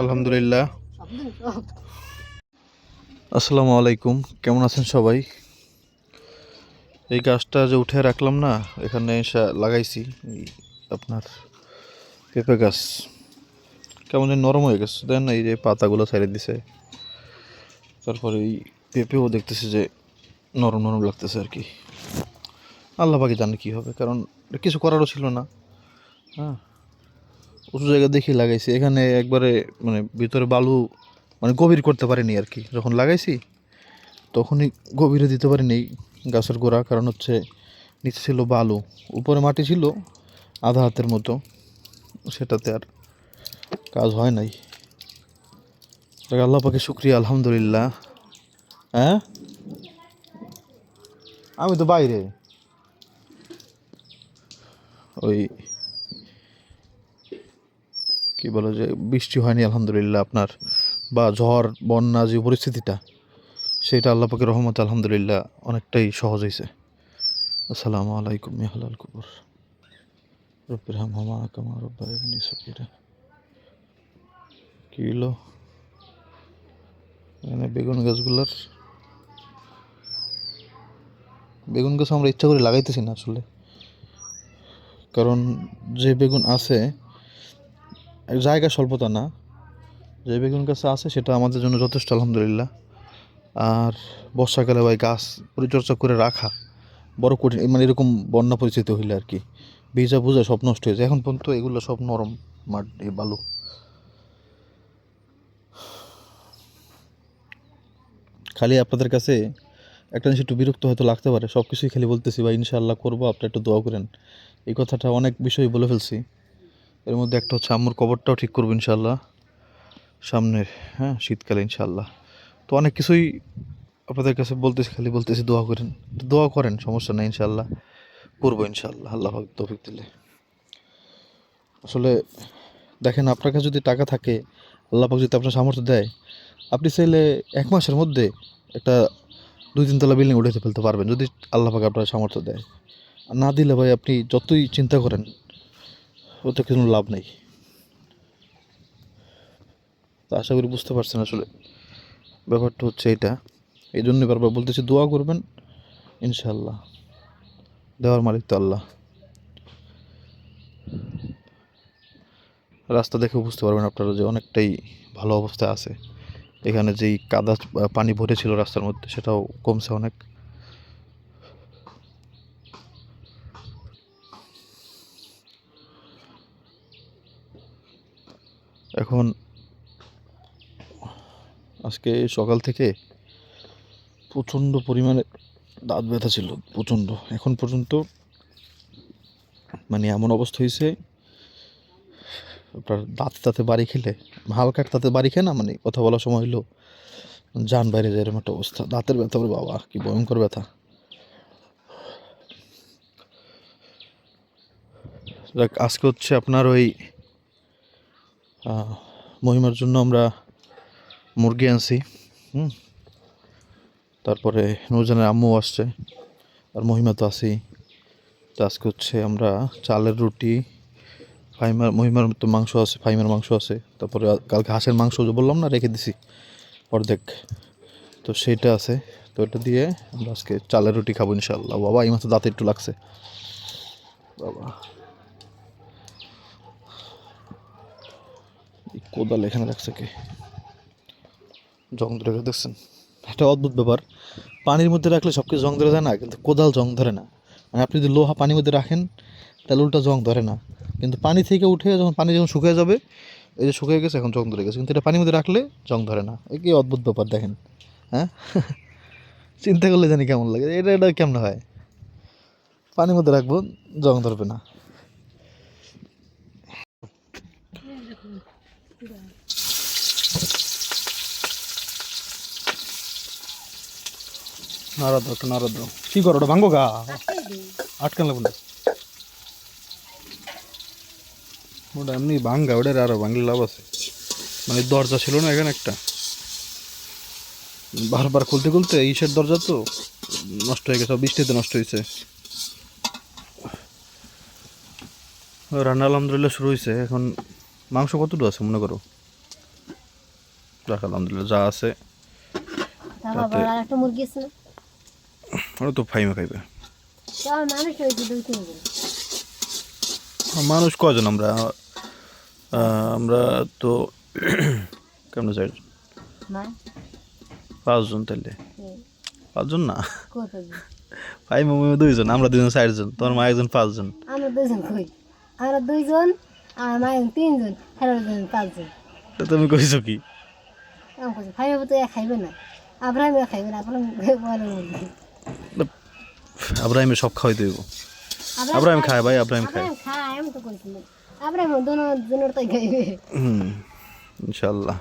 আলহামদুলিল্লাহ। আসসালামু আলাইকুম, কেমন আছেন সবাই? এই গাছটা যে উঠে রাখলাম না, এখানে এসে লাগাইছি এই আপনার পেঁপে গাছ। কেমন যেন নরম হয়ে গেছে, দেন এই যে পাতাগুলো ছেড়ে দিছে। তারপরে এই পেঁপেও দেখতেছি যে নরম নরম লাগতেছে আর কি। আল্লাহ পাকি জানে কী হবে, কারণ কিছু করারও ছিল না। হ্যাঁ, উঁচু জায়গা দেখি লাগাইছি, এখানে একবারে মানে ভিতরে বালু, মানে গভীর করতে পারিনি আর কি। যখন লাগাইছি তখনই গভীরে দিতে পারিনি গাছের গোড়া, কারণ হচ্ছে নিচে ছিল বালু, উপরে মাটি ছিল আধা হাতের মতো, সেটাতে আর কাজ হয় নাই। আল্লাহ পাকে শুক্রিয়া, আলহামদুলিল্লাহ। হ্যাঁ, আমি তো বাইরে ওই কি বলে যে বৃষ্টি হয়নি আলহামদুলিল্লাহ আপনার, বা ঝড় বন্যা যে পরিস্থিতিটা, সেটা আল্লাহ পাকের রহমতে আলহামদুলিল্লাহ অনেকটাই সহজ হয়েছে। আসসালামু আলাইকুম ইয়া আহলাল কুবুর, রব্বির হামহুমা কামা রাব্বায়ানি সগীরা। কি হলো এখানে বেগুন গাছগুলোর? বেগুন গাছ আমরা ইচ্ছা করে লাগাইতেছি না আসলে, কারণ যে বেগুন আছে, জায়গা স্বল্পতা না, যে বেগুন গাছ আছে সেটা আমাদের জন্য যথেষ্ট আলহামদুলিল্লাহ। আর বর্ষাকালে ভাই গাছ পরিচর্যা করে রাখা বড় কঠিন, মানে এরকম বন্যা পরিস্থিতি হইলে আর কি, ভিজা ভুজা সব নষ্ট হয়ে যায়। এখন পর্যন্ত এগুলো সব নরম মাটি বালু। খালি আপনাদের কাছে একটা জিনিস একটু বিরক্ত হয়তো লাগতে পারে, সব কিছুই খালি বলতেছি ভাই ইনশাআল্লাহ করবো, আপনারা একটু দোয়া করেন। এই কথাটা অনেক বিষয় বলে ফেলছি, এর মধ্যে একটা হচ্ছে আম্মুর কবরটাও ঠিক করবো ইনশাআল্লাহ সামনে, হ্যাঁ শীতকালে ইনশাআল্লাহ। তো অনেক কিছুই আপনাদের কাছে বলতেছি, খালি বলতেছি দোয়া করেন, দোয়া করেন, সমস্যা নেই ইনশাআল্লাহ করবো ইনশাআল্লাহ, আল্লাহ পাক তৌফিক দিলে। আসলে দেখেন, আপনার কাছে যদি টাকা থাকে, আল্লাহ পাক যদি আপনার সামর্থ্য দেয়, আপনি চাইলে 1 মাসের মধ্যে একটা 2-3 তলা বিল্ডিং উঠে ফেলতে পারবেন, যদি আল্লাহ পাক আপনার সামর্থ্য দেয়। আর না দিলে ভাই আপনি যতই চিন্তা করেন, ওতে কোনো লাভ নেই। তো আশা করি বুঝতে পারছেন আসলে ব্যাপারটা হচ্ছে এটা। এই জন্যই বারবার বলতেছি দোয়া করবেন ইনশাআল্লাহ, দেওয়ার মালিক তো আল্লাহ। রাস্তা দেখে বুঝতে পারবেন আপনারা যে অনেকটাই ভালো অবস্থায় আছে। এখানে যেই কাদা পানি ভরে ছিল রাস্তার মধ্যে, সেটাও কমছে অনেক। এখন আজকে সকাল থেকে প্রচণ্ড পরিমাণে দাঁত ব্যথা ছিল, প্রচণ্ড। এখন পর্যন্ত মানে এমন অবস্থা হয়েছে, আপনার দাঁতে দাঁতে বাড়ি খেলে, হালকা দাঁতে বাড়ি খেয়ে না, মানে কথা বলার সময় হইলো যান বাইরে যায়, এরকম একটা অবস্থা। দাঁতের ব্যথা, বলে বাবা কি ভয়ঙ্কর ব্যথা। যাক, আজকে হচ্ছে আপনার ওই মহিমার জন্য আমরা মুরগি আনছি। হুম, তারপরে নূরজানের আম্মু আসছে, আর মহিমা তো আছেই। তো আজকে হচ্ছে আমরা চালের রুটি, মহিমার তো মাংস আছে, ফাইমার মাংস আছে, তারপরে কালকে হাঁসের মাংস যে বললাম না রেখে দিছি অর্ধেক, তো সেইটা আছে। তো এটা দিয়ে আমরা আজকে চালের রুটি খাবো ইনশাল্লাহ। বাবা এই মাত্র দাঁতে একটু লাগছে, বাবা কোদাল এখানে রাখছে কে, জং ধরে দেখছেন? একটা অদ্ভুত ব্যাপার, পানির মধ্যে রাখলে সব কিছু জং ধরে যায় না, কিন্তু কোদাল জং ধরে না। মানে আপনি যদি লোহা পানির মধ্যে রাখেন তাহলে উল্টা জং ধরে না, কিন্তু পানি থেকে উঠে যখন পানি যখন শুকিয়ে যাবে, এই যে শুকিয়ে গেছে এখন জং ধরে গেছে, কিন্তু এটা পানির মধ্যে রাখলে জং ধরে না। এ কি অদ্ভুত ব্যাপার দেখেন, হ্যাঁ? চিন্তা করলে জানি কেমন লাগে, এটা এটা কেমন হয়, পানির মধ্যে রাখবো জং ধরবে না। নারদ একটু নারদ কি করো, ওটা ভাঙবো গা, আটকান লাগবে না ওটা, এমনি ভাঙ্গা, ওটা আরো ভাঙলে লাভ আছে। মানে দরজা ছিল না এখানে একটা, বারবার খুলতে খুলতে ইসের দরজা তো নষ্ট হয়ে গেছে, বৃষ্টিতে নষ্ট হয়েছে। রান্না আলহামদুলিল্লাহ শুরু হয়েছে। এখন মাংস কতটুকু আছে মনে করো? যাক আলহামদুলিল্লাহ যা আছে তারপর বড় আর একটা মুরগি আছে না ওরা তো ফাইমে খাইবে। তো আমার মানুষ হয়েছে 2-3 জন। মানুষ কজন আমরা? আমরা তো কেমন 4 জন, মা 5 জন। তাইলে 5 জন না, কত জন? ফাইমে 2 জন, আমরা 2 জন 4 জন, তোমার মা একজন 5 জন। আমরা 2 জন কই, আমরা 2 জন, আমার মা 3 জন, হেরার জন 5 জন। তো তুমি কইছো কি? এমন করছে ভাইবা তো খাইবে না, আব্রাহিম খাইবে না, আব্রাহিম বলে মুরগি। আব্রাহিমে সব খাওয়াই দেব। আব্রাহিম খায় ভাই, আব্রাহিম খায়। আব্রাহিম খায়, আমি তো কইছি আব্রাহিম দোনো জনের তাই খাইবে। ইনশাআল্লাহ।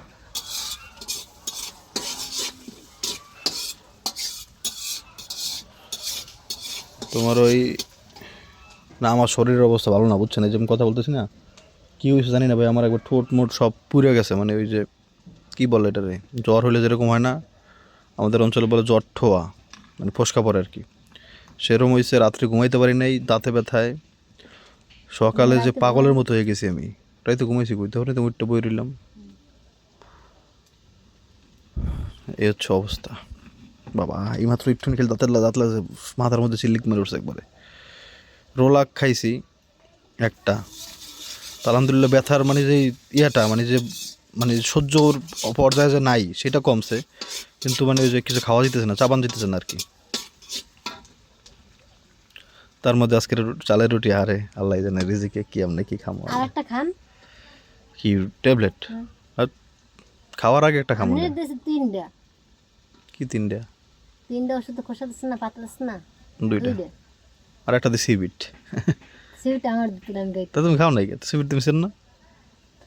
তোমার ওই না, আমার শরীরের অবস্থা ভালো না বুঝছেন, এই যে আমি কথা বলতেছি না, কি হয়েছে জানি না ভাই, আমার একবার ঠোঁট মোট সব পুড়ে গেছে, মানে ওই যে কি বলে এটারে, জ্বর হলে যেরকম হয় না, আমাদের অঞ্চলে বলে জ্বর ঠোয়া, মানে ফোসকা পড়ে আর কি, সেরকম হয়েছে। রাত্রে ঘুমাইতে পারি নাই, দাঁতে ব্যথায়, সকালে যে পাগলের মতো হয়ে গেছি আমি। তাই তো ঘুমাইছি, কইতে পারি তো উঠতে বই রইলাম। এই হচ্ছে অবস্থা বাবা। এইমাত্র একটুখানি খেলে দাঁত লাগছে, মাথার মধ্যে চিল্লিক মেরে উঠছে একবারে। রোলাক খাইছি একটা, তা আলহামদুলিল্লাহ ব্যথার মানে যে ইয়াটা, মানে সহ্যর পর্যায়ে যে নাই সেটা কমছে, কিন্তু মানে ওই যে কিছু খাওয়া দিতেছে না, চাবান দিতেছে না আর কি। তার মধ্যে আজকের চালের রুটি, হারে আল্লাহ জানে রিজিকে কি আমনে কি খামো। আর একটা খান কি ট্যাবলেট? আর খাওয়ার আগে একটা খামো। আপনি দিয়েছে 3টা। কি 3টা? 3টা ওষুধ খোসা দিচ্ছে না, পাতা দিচ্ছে না, 2টা। আর একটা দিয়ে সিবিট। সেটা আমার দিলাম গাই। তা তুমি খাও নাই, সিবিট তুমি সেন না?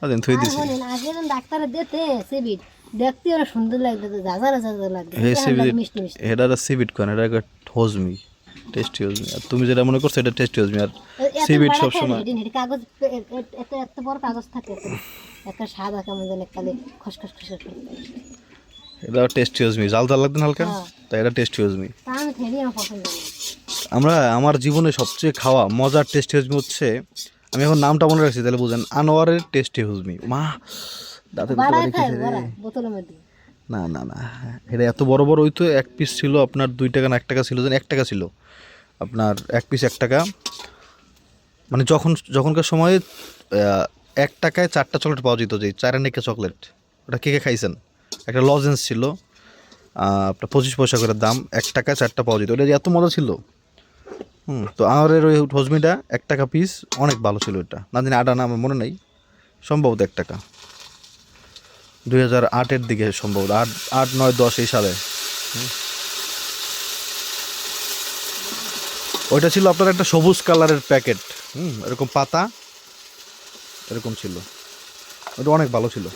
আদিন থই দিছি। বলেন আগে যখন ডাক্তারে দিতে সিবিট দেখতে ওরা সুন্দর লাগতো, জাজারা জাজা লাগতো, হে সিবিট, মিষ্টি মিষ্টি। এটা সিবিট কোন, এটা একটা হজমি, টেস্টি হজমি। আর তুমি যেটা মনে করছো এটা টেস্টি হজমি। আর সিবিট সব সময় কাগজ এত এত বড় কাগজ থাকে, একটা সাদা কেমন যেন কালে খসখস খসখস। এটা টেস্টি হজমি, জাল জাল লাগবে না হালকা, তাই এটা টেস্টি হজমি। তা আমি খেলি, আমার পছন্দ না। আমার জীবনে সবচেয়ে খাওয়া মজার টেস্টি হজমি হচ্ছে, আমি এখন নামটা মনে রাখছি তাহলে বুঝেন, আনোয়ারের টেস্টি হজমি। মা দাঁতে বাড়ায় খায় বড়া বোতলের মধ্যে। না না না, এটা এত বড় বড় হইতো। 1 পিস ছিল আপনার 2 টাকা না 1 টাকা ছিল, যেন 1 টাকা ছিল আপনার, 1 পিস 1 টাকা। মানে যখনকার সময়ে 1 টাকায় 4টা চকলেট পাওয়া যেত, যে 4 আনা চকলেট, ওটা কে কে খাইছেন? একটা লজেন্স ছিল আপনার 25 পয়সা করে দাম, 1 টাকায় 4টা পাওয়া যেত, ওটা যে এত মজা ছিল। তো আমাদের ওই হজমিটা 1 টাকা পিস, অনেক ভালো ছিল এটা। না জানি 8 আনা, আমার মনে নেই, সম্ভবত 1 টাকা। 2008-এর দিকে সম্ভবত, 8, 9, 10 এই সালে। ওইটা ছিল আপনার একটা সবুজ কালারের প্যাকেট, এরকম পাতা এরকম ছিল, ওটা অনেক ভালো ছিল।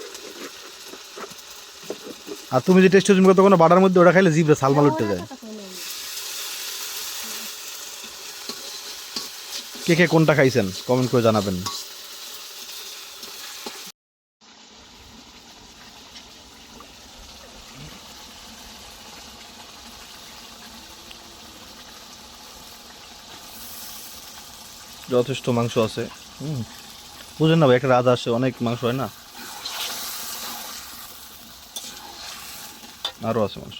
আর তুমি যে টেস্ট করতে কোনো বাটার মধ্যে ওটা খাইলে জিভে সালমাল উঠতে যায়। কে কে কোনটা খাইছেন কমেন্ট করে জানাবেন। যথেষ্ট মাংস আছে, বুঝেন না ভাই, একটা রাত আসে, অনেক মাংস হয় না, আরও আছে মাংস।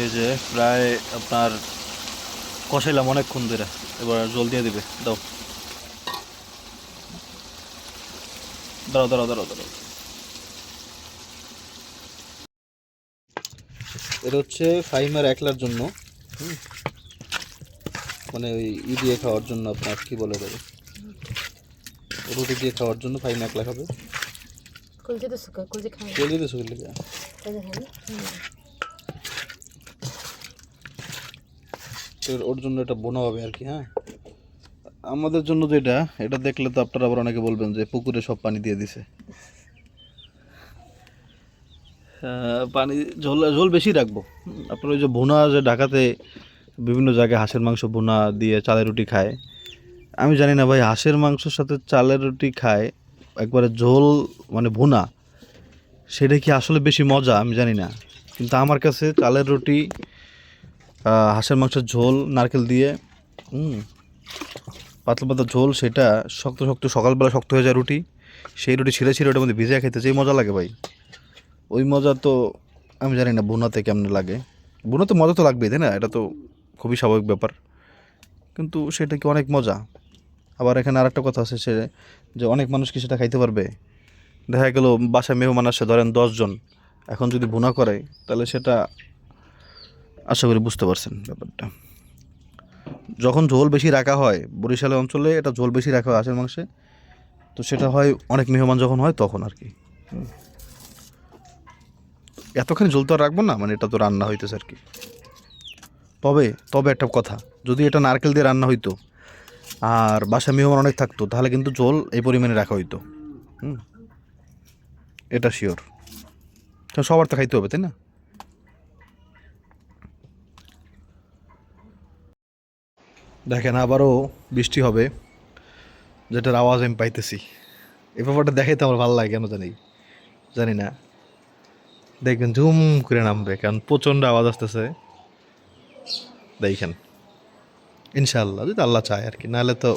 এই যে প্রায় আপনার কষাইলাম অনেকক্ষণ ধরে, এবার জল দিয়ে দিবে। দাও, দাঁড়াও দাঁড়াও দাঁড়াও দাঁড়াও। এটা হচ্ছে ফাহিমার একলার জন্য, মানে ওই দিয়ে খাওয়ার জন্য, আপনার কি বলে দেবে, রুটি দিয়ে খাওয়ার জন্য ফাহিমা একলা খাবে। কলজে তো সুকা, কলজে খাই, কলজে দিয়ে শুকিয়ে লিখে কলজে খাই। ওর জন্য এটা বোনা হবে আর কি। হ্যাঁ, আমাদের জন্য যেটা, এটা দেখলে তো আপনারা আবার অনেকে বলবেন যে পুকুরে সব পানি দিয়ে দিছে। পানি ঝোল বেশি রাখবো। আপনার ওই যে ভুনা, যে ঢাকাতে বিভিন্ন জায়গায় হাঁসের মাংস ভুনা দিয়ে চালের রুটি খায়, আমি জানি না ভাই, হাঁসের মাংসের সাথে চালের রুটি খায় একবারে ঝোল, মানে ভুনা, সেটা কি আসলে বেশি মজা আমি জানি না, কিন্তু আমার কাছে চালের রুটি, হাঁসের মাংসের ঝোল নারকেল দিয়ে, পাতলা পাতলা ঝোল, সেটা শক্ত শক্ত, সকালবেলা শক্ত হয়ে যায় রুটি, সেই রুটি ছিঁড়ে ছিঁড়ে ওটার মধ্যে ভিজে খেতে যেই মজা লাগে ভাই, ওই মজা তো আমি জানি না বুনাতে কেমন লাগে। বুনাতে মজা তো লাগবেই, তাই না? এটা তো খুবই স্বাভাবিক ব্যাপার, কিন্তু সেটা কি অনেক মজা। আবার এখানে আরেকটা কথা আছে, সে যে অনেক মানুষ কি সেটা খাইতে পারবে? দেখা গেল বাসায় মেহমান আসে ধরেন 10 জন, এখন যদি ভুনা করে তাহলে সেটা আশা করি বুঝতে পারছেন ব্যাপারটা। যখন ঝোল বেশি রাখা হয় বরিশালের অঞ্চলে, এটা ঝোল বেশি রাখা হয় হাঁসের মাংসে, তো সেটা হয় অনেক মেহমান যখন হয় তখন আর কি। এতখানি ঝোল তো আর রাখবো না, মানে এটা তো রান্না হইতেছে আর কি। তবে তবে একটা কথা, যদি এটা নারকেল দিয়ে রান্না হইতো আর বাসায় মেহমান অনেক থাকতো, তাহলে কিন্তু ঝোল এই পরিমাণে রাখা হইতো। হুম, এটা শিওর। সবার তো খাইতে হবে, তাই না? দেখেন আবারও বৃষ্টি হবে, যেটার আওয়াজ আমি পাইতেছি। এই ব্যাপারটা দেখাইতে আমার ভালো লাগে কেন জানি, জানি না। দেখবেন ঝুম করে নামবে, কারণ প্রচণ্ড আওয়াজ আসতেছে। দেখেন ইনশাআল্লাহ, যদি আল্লাহ চায় আর কি, নাহলে তো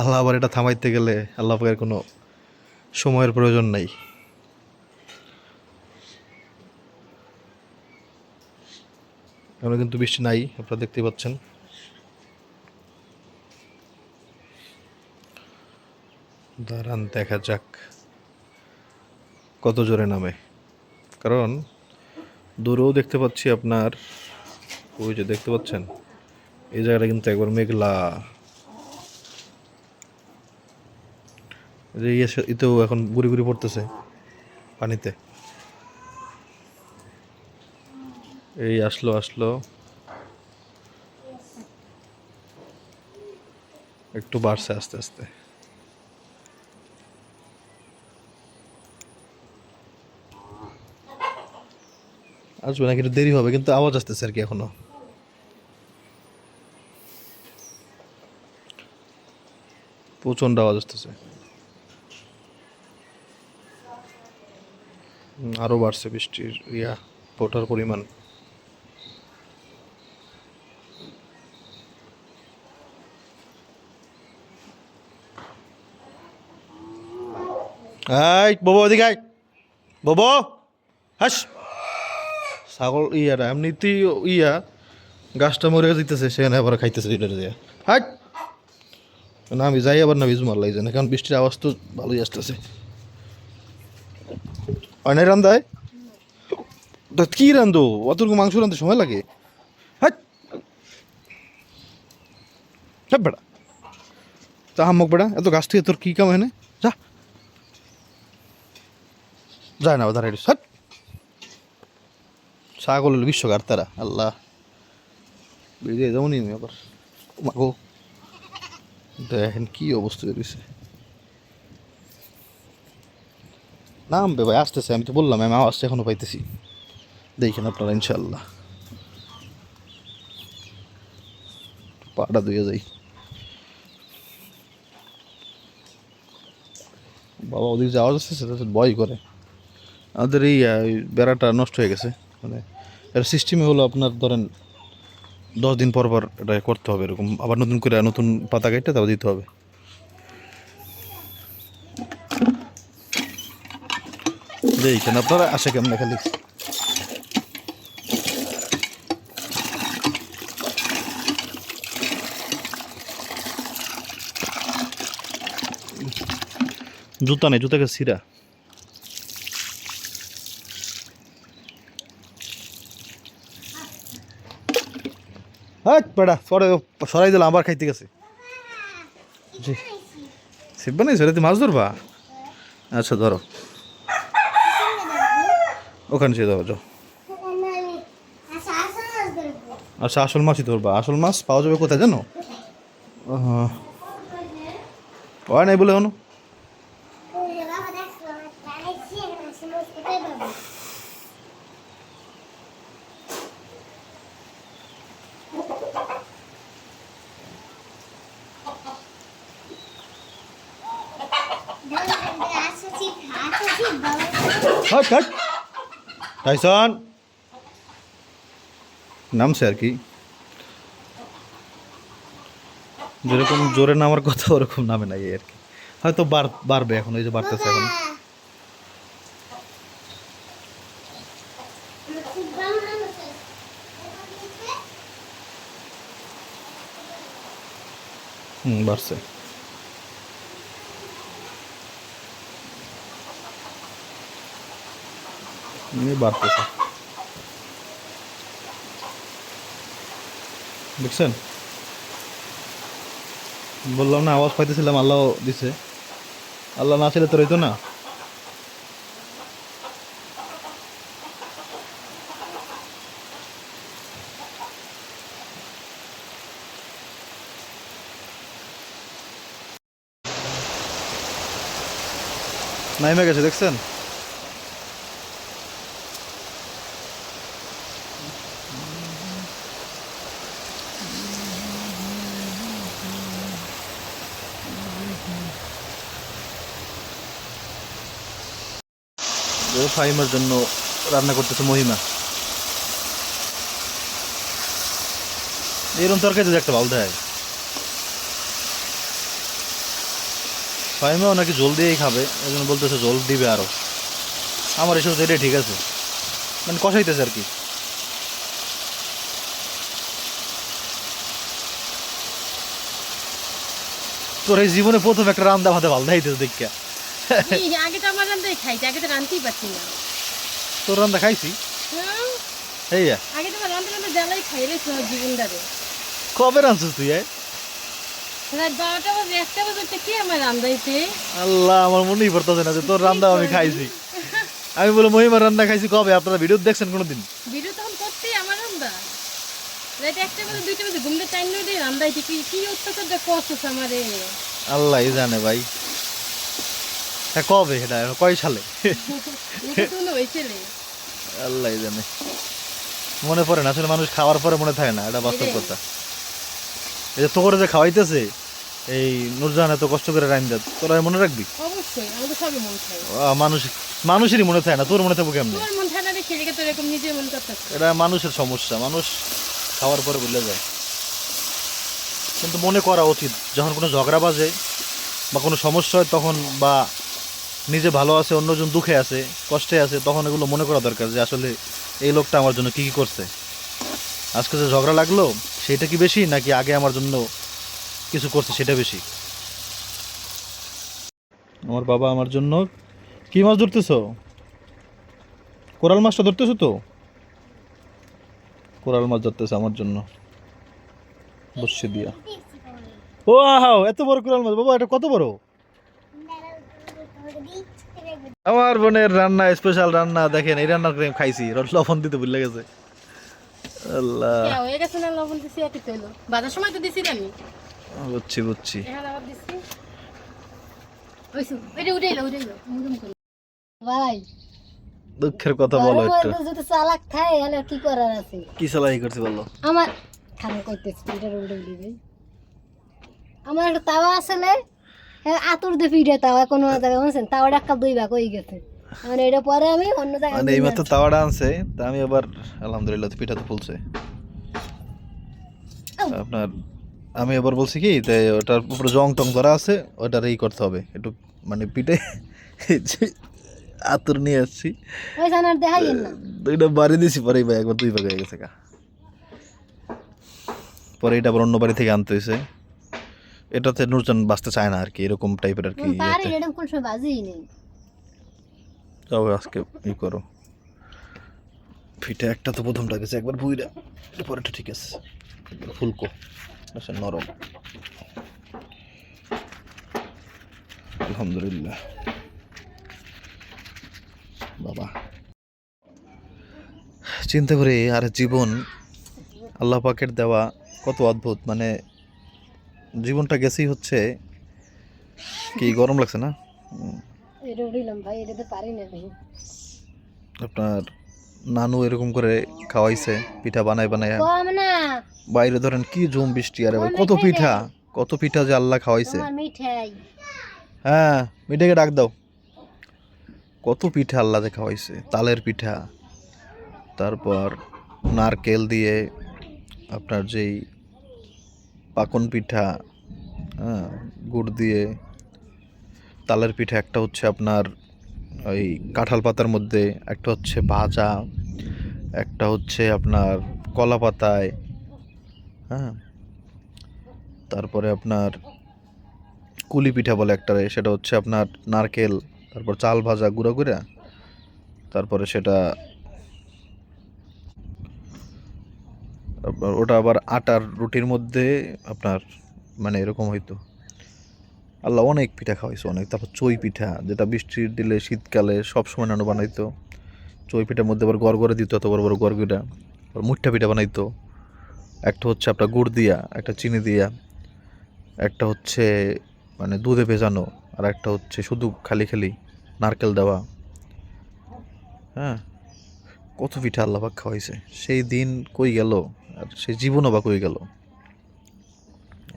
আল্লাহ আবার এটা থামাইতে গেলে আল্লাহ পাকের কোনো সময়ের প্রয়োজন নাই। এখন কিন্তু বৃষ্টি নাই, আপনারা দেখতেই পাচ্ছেন। দাঁড়ান দেখা যাক কত জোরে নামে, কারণ দূরেও দেখতে পাচ্ছি আপনার, ওই যে দেখতে পাচ্ছেন এই জায়গাটা কিন্তু একবার মেঘলা। যে এতেও এখন গুড়ি গুড়ি পড়তেছে পানিতে। এই আসলো আসলো, একটু বাড়ছে আস্তে আস্তে। আসবে নাকি একটু দেরি হবে, কিন্তু আওয়াজ আসতেছে আর কি এখনো। প্রচণ্ড আওয়াজ আসতেছে। আরও বাড়ছে বৃষ্টির ফোটার পরিমাণ। এই বাবা ওদিকে আয়, বাবা হাস। ছাগল ইয়ারা এমনিতেই গাছটা মরে যেতেছে, সেখানে আবার খাইতেছে এটা দিয়ে। হাট না, আমি যাই আবার না ভিজু মারলাই জানে, কারণ বৃষ্টির আওয়াজ তো ভালোই আসতেছে। অনেক রান্দায় তো কি রান্ধো, অতটুকু মাংস রান্ধতে সময় লাগে? হাট হ্যাঁ বেড়া, তা হাম্মক বেড়া, এত গাছ থেকে তোর কী কাম এনে? যা, যায় না দাঁড়াই হাট। ছাগল হলো বিশ্বকার তারা, আল্লাহ বেরিয়ে যেমনই আমি আবার মাগো। দেখেন কি অবস্থা বেরিয়েছে। নামবে ভাই, আসতেছে, আমি তো বললাম আমি আওয়াজটা এখনো পাইতেছি। দেখেন আপনারা ইনশাল্লাহ। পাটা ধুয়ে যাই। বাবা ওদিকে যে আওয়াজ আসছে সেটা ভয় করে। আমাদের এই বেড়াটা নষ্ট হয়ে গেছে, মানে এর সিস্টেমে হলো আপনার ধরেন 10 দিন পর পর এটা করতে হবে, এরকম আবার নতুন করে নতুন পাতা কেটে তারপর দিতে হবে। দেখেন আপনারা আসে কেমন খালি। জুতা নেই, জুতাকে ছিঁড়া। হ্যাঁ বেড়া পরে সরাই দিলাম, আবার খাইতে গেছে। জি শিববা নেই, সেটা মাছ ধরবা? আচ্ছা ধরো, ওখানে ছেড়ে দেওয়া যাও। আচ্ছা আসল মাছই ধরবা? আসল মাছ পাওয়া যাবে কোথায় জানো? হয় নাই বলে হনো। টাইসন নামছে আর কি, যেরকম জোরে নামার কথা ওরকম নামে নাই আর কি, হয়তো বাড়বে এখন, এই যে বাড়তেছে এখন। বাড়ছে। বাড়তেছে, দেখছেন? বললাম না, আওয়াজ পাইতেছিলাম, আল্লাহ দিছে। আল্লাহ না ছিল তো রইতো না। নাইমে গেছে, দেখছেন? ফাইমার জন্য রান্না করতেছে মহিমা। এরকম তরকারি যদি একটা ভালো দেয়, ফাইমাও নাকি জল দিয়েই খাবে, এই জন্য বলতেছে জল দিবে আরো। আমার এসব এটাই ঠিক আছে, মানে কষাইতেছে আর কি। তোর এই জীবনে প্রথম একটা রান্না ভাতে ভালো দেখাইতেছে দেখা। আগে তো আমার রান্নাই খাইছি, আগে তো রান্নতেই পারছি না। তোর রান্না খাইছি এই আগে তো রান্না রান্না জ্বালাই খাই রে জীবনটারে। কবে রাঁধছিস তুই? রাত 12টা বাজে 1টা বাজে কি আমার রান্নাইছে? আল্লাহ, আমার মনেই পড়তেছে না যে তোর রান্না আমি খাইছি। আমি বলে মহিমার রান্না খাইছি কবে? আপনারা ভিডিও দেখছেন কোনোদিন? ভিডিও তখন করতেই আমার রান্না রাত 1টা বাজে 2টা বাজে ঘুমতে টাইম নই দিয়ে রান্নাইছে। কি কি অত্যাচার করছিস আমারে, আল্লাহই জানে ভাই। হ্যাঁ, কবে এটা, কয় সালে? এটা তো হইছিল আল্লাহই জানে, মনে পড়ে না আসলে। মানুষ খাওয়ার পরে মনে থাকে না, এটা বাস্তব কথা। এই যে তোর যে খাওয়াইতেছে এই নুরজাহান এত কষ্ট করে রাইন্দা, তোরা মনে রাখবি? অবশ্যই, আমাদের সবই মন থাকে। মানুষেরই মনে থাকে না, তোর মনে থাকবো কেমনে? তোর মন থাকে না দেখে রেখে তোর এরকম নিজের মন করতেছে। এটা মানুষের সমস্যা, মানুষ খাওয়ার পরে ভুলে যায়। কিন্তু মনে করা উচিত, যখন কোনো ঝগড়া বাজে বা কোনো সমস্যা হয় তখন, বা নিজে ভালো আছে অন্যজন দুঃখে আছে কষ্টে আছে, তখন এগুলো মনে করা দরকার যে আসলে এই লোকটা আমার জন্য কী কী করছে। আজকে যে ঝগড়া লাগলো সেটা কি বেশি, নাকি আগে আমার জন্য কিছু করছে সেটা বেশি? আমার বাবা আমার জন্য কি মাছ ধরতেছো? কোরাল মাছটা ধরতেছো তো? কোরাল মাছ ধরতেছে আমার জন্য বসে দিয়া। ও আহাও, এত বড় কোরাল মাছ বাবা, এটা কত বড়? আমার বোনের রান্না, স্পেশাল রান্না। দেখেন এই রান্না করে খাইছি, লবণ দিতে ভুলে গেছে। আল্লাহ, হয়ে গেছে না লবণ দিছি, একটু তেলো বাজার সময় তো দিছি আমি। বুঝছি বুঝছি। এখন আবার দিছি ওইসু এটা উঠাইলো মুরুম করে। ভাই দুঃখের কথা বলো একটু। যদি চালাক থাকে তাহলে কি করার আছে? কি চালাই করছি বলো? আমার খারাপ কইতেছি এটা উড়ে দিবে। আমার একটা তাওয়া আসলে আতুর দিয়ে ফিরে তাওয়া কোনো জায়গায় বলছেন, তাওয়াটা একটা 2 ভাগ হয়ে গেছে। মানে এটা পরে আমি অন্য জায়গায় মানে এইমাত্র তাওয়াটা আনছে, তা আমি আবার আলহামদুলিল্লাহ পিঠা তো ফুলছে আপনার। আমি আবার বলছি কি, ওটার উপরে জং টং ধরা আছে, ওটার এই করতে হবে একটু, মানে পিঠে আতর নিয়ে আসছি, ওই জানার দেখাইয়েন না। এটা বাড়ি দিছি, পরে ভাই একবার 2 ভাগ হয়ে গেছে গা। পরে এটা আবার অন্য বাড়ি থেকে আনতে হয়েছে। এটাতে নুরজান বাঁচতে চায় না আর কি, এরকম টাইপের আর কি। পারে এরকম কোন সময় বাজেই নেই। যাও আজকে ই করো। পিঠা একটা তো প্রথমটা গেছে একবার বুইরা, পরেটা ঠিক আছে, ফুলকো আচ্ছা নরম, আলহামদুলিল্লাহ। বাবা চিন্তা করি, আর জীবন আল্লাহ পাকের দেওয়া কত অদ্ভুত। মানে জীবনটা গেছেই হচ্ছে কি, গরম লাগছে না? এটা উড়িলাম ভাই, এটা তো পারি না ভাই। আপনার নানু এরকম করে খাওয়াইছে পিঠা বানায় বানায়, কম না বাইরে ধরেন কি জুম বৃষ্টি, আরে ভাই কত পিঠা, কত পিঠা যে আল্লাহ খাওয়াইছে। আমার মিঠাই হ্যাঁ, মিঠাকে ডাক দাও। কত পিঠা আল্লাহ যে খাওয়াইছে, তালের পিঠা, তারপর নারকেল দিয়ে আপনার যেই পাকন পিঠা, হ্যাঁ, গুড় দিয়ে। তালের পিঠা একটা হচ্ছে আপনার ওই কাঁঠাল পাতার মধ্যে, একটা হচ্ছে ভাজা, একটা হচ্ছে আপনার কলা পাতায়। হ্যাঁ, তারপরে আপনার কুলি পিঠা বলে একটা, সেটা হচ্ছে আপনার নারকেল, তারপর চাল ভাজা গুঁড়া করে, তারপরে সেটা আপনার ওটা আবার আটার রুটির মধ্যে আপনার মানে এরকম হইতো। আল্লাহ অনেক পিঠা খাওয়াইছে অনেক। তারপর চই পিঠা, যেটা বৃষ্টির দিলে শীতকালে সবসময় নানু বানাইতো। চই পিঠার মধ্যে আবার গড় দিত, এত বড় বড় গড়গুড়া। আবার মুঠা পিঠা বানাইতো। একটা হচ্ছে আপনার গুড় দিয়া, একটা চিনি দিয়া, একটা হচ্ছে মানে দুধে ভেজানো, আর একটা হচ্ছে শুধু খালি খালি নারকেল দেওয়া। হ্যাঁ, কত পিঠা আল্লাহ পাক খাওয়াইছে। সেই দিন কই গেল, আর সেই জীবনও বা কই গেল।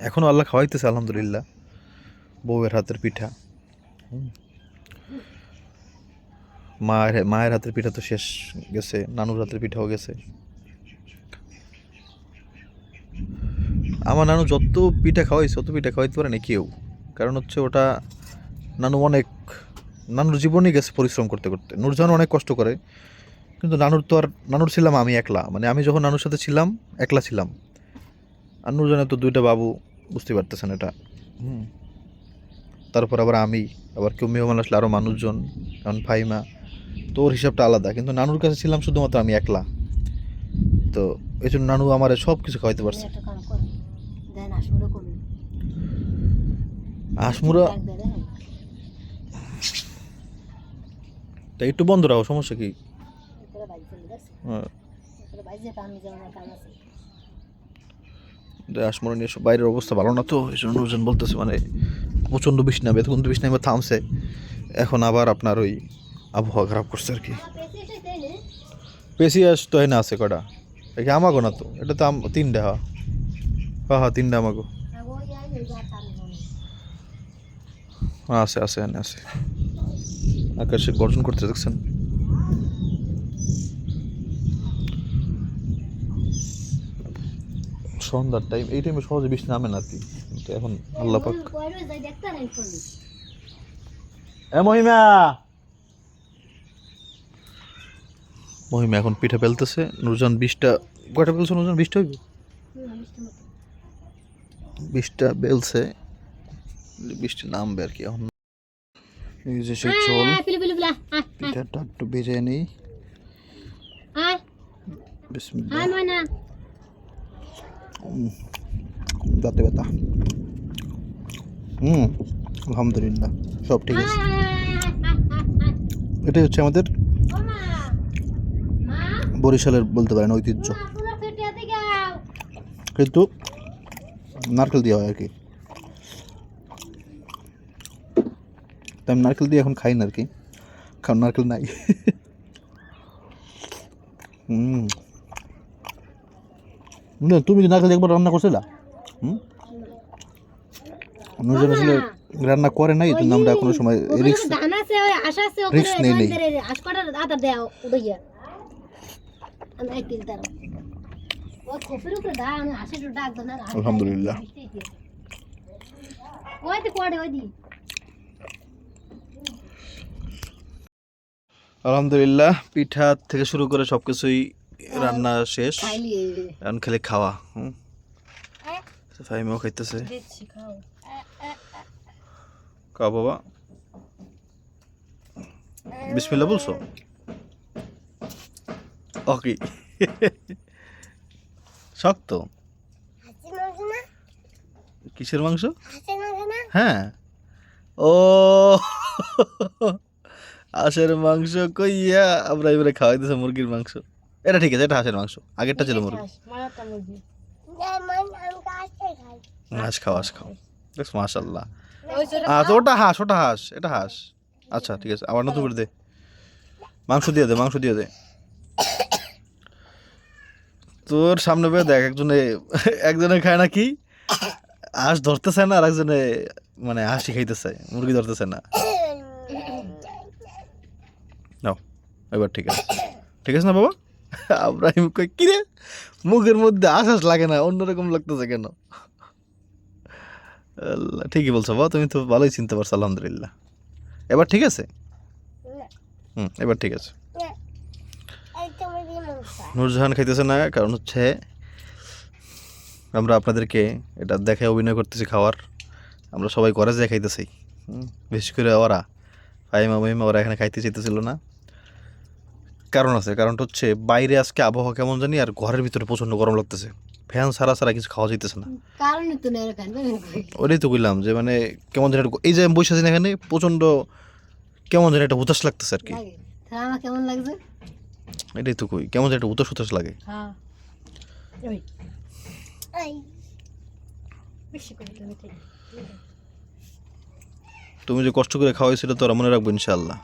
এখনো আল্লাহ খাওয়াইতেছে আলহামদুলিল্লাহ। বউয়ের হাতের পিঠা, মায়ের হাতের পিঠা তো শেষ গেছে, নানুর হাতের পিঠাও গেছে। আমার নানু যত পিঠা খাওয়াইছে অত পিঠা খাওয়াইতে পারে না কেউ। কারণ হচ্ছে ওটা নানুর জীবনই গেছে পরিশ্রম করতে করতে। নূরজাহান অনেক কষ্ট করে, কিন্তু নানুর ছিলাম আমি একলা। মানে আমি যখন নানুর সাথে ছিলাম একলা ছিলাম। আর নূরজাহানের তো দুইটা বাবু, বুঝতে পারতেছেন এটা। তারপর আবার আমি, আবার কেউ মেহমান আসলে আরও মানুষজন, কারণ ফাইমা, তো ওর হিসাবটা আলাদা। কিন্তু নানুর কাছে ছিলাম শুধুমাত্র আমি একলা। তো এই জন্য নানু আমার সব কিছু খাওয়াইতে পারছে। আসমুরা তা একটু বন্ধ রাখো, সমস্যা কি? আসমুরা নিয়ে বাইরের অবস্থা ভালো না, তো এই জন্য নুরজান বলতেছে মানে প্রচণ্ড বৃষ্টি নামবে। এতক্ষণ তো বৃষ্টি নামে থামছে, এখন আবার আপনার ওই আবহাওয়া খারাপ করছে আর কি। পেশিয়াস তো এনে আছে কটা, এটা আমাগো না তো, এটা তো তিনটা। হ্যাঁ, তিনটা আমাগো আছে, আছে এনে আছে। আকাশে গর্জন করতে দেখছেন? সন্ধ্যার টাইম, এই টাইমে সহজে বৃষ্টি নামে না আর কি, কিন্তু এখন আল্লাহ পাক। মহিমা এখন পিঠা পেলতেছে। নুরজান 20টা কয়টা পেলছে? নুরজান 20টা হইবে, 20টা বেলছে। বৃষ্টি নামবে আর কি এখন। এই যে সেই চল, পিঠাটা একটু ভেজে নেই। বিসমিল্লাহ। দাঁতে ব্যথা। আলহামদুলিল্লাহ সব ঠিক আছে। এটাই হচ্ছে আমাদের বরিশালের বলতে পারেন ঐতিহ্য, কিন্তু নারকেল দেওয়া হয় আর কি। তাই আমি নারকেল দিয়ে এখন খাই না আর কি, কারণ নারকেল নাই। তুমি কি নারকেল একবার রান্না করছিলা? নুরজান আসলে রান্না করে নাই, এই জন্য আমরা কোনো সময় রিস্ক নেই নেই। আলহামদুলিল্লাহ। আলহামদুলিল্লাহ, পিঠা থেকে শুরু করে সবকিছুই রান্না শেষ, এখন খালি খাওয়া। ফাইমাও খাইতেছে। খাও বাবা, বিসমিল্লাহ বলছো? ওকে। শক্ত কিসের মাংস? হ্যাঁ, ও হাঁসের মাংস কইয়া আমরা এবারে খাওয়াইতেছে মুরগির মাংস। এটা ঠিক আছে, এটা হাঁসের মাংস, আগেরটা ছিল মুরগি। হাঁস খাও, হাঁস খাও, দেখো মাশাআল্লাহ। আচ্ছা, ওটা হাঁস, ওটা হাঁস, এটা হাঁস। আচ্ছা ঠিক আছে, আবার নতুন করে দে, মাংস দিয়ে দে, মাংস দিয়ে দে। তোর সামনে পেয়ে দেখ, একজনে খায় না কি হাঁস ধরতেছে না, আর একজনে মানে হাঁসি খাইতেছে, মুরগি ধরতেছে না। নাও এবার ঠিক আছে, ঠিক আছে না বাবা? আব্রাহিম কই কি রে, মুখের মধ্যে আশ্বাস লাগে না, অন্যরকম লাগতেছে কেন? আল্লাহ, ঠিকই বলছো বাবা, তুমি তো ভালোই চিনতে পারছো আলহামদুলিল্লাহ। এবার ঠিক আছে? এবার ঠিক আছে। নূরজাহান খাইতেছে না, কারণ হচ্ছে আমরা আপনাদেরকে এটা দেখে অভিনয় করতেছি খাওয়ার। আমরা সবাই ঘরে যেয়ে খাইতেছি, বিশেষ করে ওরা ফাইমা মাইমা ওরা এখানে খাইতে চাইতেছিল না। কারণ আছে, কারণটা হচ্ছে বাইরে আজকে আবহাওয়া কেমন জানি, আর ঘরের ভিতরে প্রচণ্ড গরম লাগতেছে, ফ্যান ছাড়া ছাড়া কিছু খাওয়া যাইতেছে না। কারণ তো না এরকম ওটাই তো বললাম যে মানে কেমন যেন এই যে আমি বসে আছি না এখানে, প্রচণ্ড কেমন যেন একটা উতাস লাগতেছে আর কি। লাগে। তাহলে আমার কেমন লাগছে? এটাই তো কই, কেমন যেন একটা উতাস উতাস লাগে। হ্যাঁ বেশি করে তুমি ঠিক। তুমি যে কষ্ট করে খাওয়াইছিলে তো ওরা মনে রাখবো ইনশাআল্লাহ।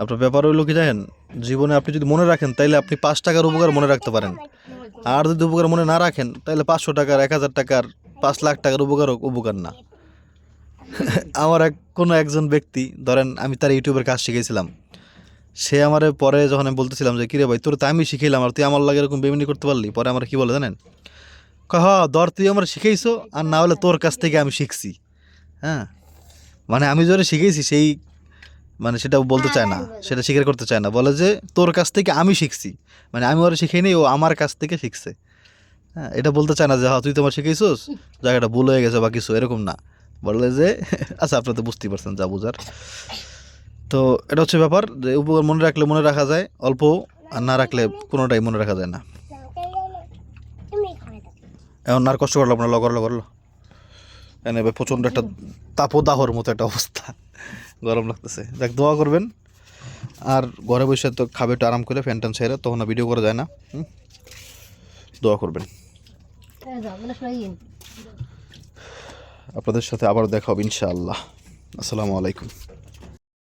আপনার ব্যাপার হইলো কি জানেন, জীবনে আপনি যদি মনে রাখেন তাইলে আপনি 5 টাকার উপকার মনে রাখতে পারেন, আর যদি উপকার মনে না রাখেন তাহলে 500 টাকার 1000 টাকার 5 লাখ টাকার উপকার উপকার না। আমার কোনো একজন ব্যক্তি ধরেন আমি তার ইউটিউবের কাজ শিখেছিলাম, সে আমার পরে যখন আমি বলতেছিলাম যে কিরে ভাই তোর তো আমি শিখাইলাম আর তুই আমার লাগে এরকম বেমিনি করতে পারলি, পরে আমার কি বলে জানেন, হ ধর তুই আমার শিখাইছো আর না হলে তোর কাছ থেকে আমি শিখছি। হ্যাঁ, মানে আমি যারা শিখেছি সেই মানে সেটা বলতে চায় না, সেটা স্বীকার করতে চায় না, বলে যে তোর কাছ থেকে আমি শিখছি, মানে আমি ওরা শিখাই নি, ও আমার কাছ থেকে শিখছে। হ্যাঁ, এটা বলতে চায় না যে হ্যাঁ তুই তো আমার শিখাইছোস, জায়গাটা ভুল হয়ে গেছে বা কিছু এরকম না, বললে যে আচ্ছা আপনারা তো বুঝতেই পারছেন যা বুঝার। তো এটা হচ্ছে ব্যাপার যে উপকার মনে রাখলে মনে রাখা যায় অল্প, আর না রাখলে কোনোটাই মনে রাখা যায় না। এখন আর কষ্ট করলো আপনার করলো এনে প্রচণ্ড একটা তাপদাহর মতো একটা অবস্থা, গরম লাগতেছে। দেখ দোয়া করবেন, আর ঘরে বসে তো খাবে একটু আরাম করে, ফ্যান ট্যান ছেড়ে, তখন আর ভিডিও করা যায় না। দোয়া করবেন। আপনাদের সাথে আবার দেখা হবে ইনশাআল্লাহ। আসসালামু আলাইকুম।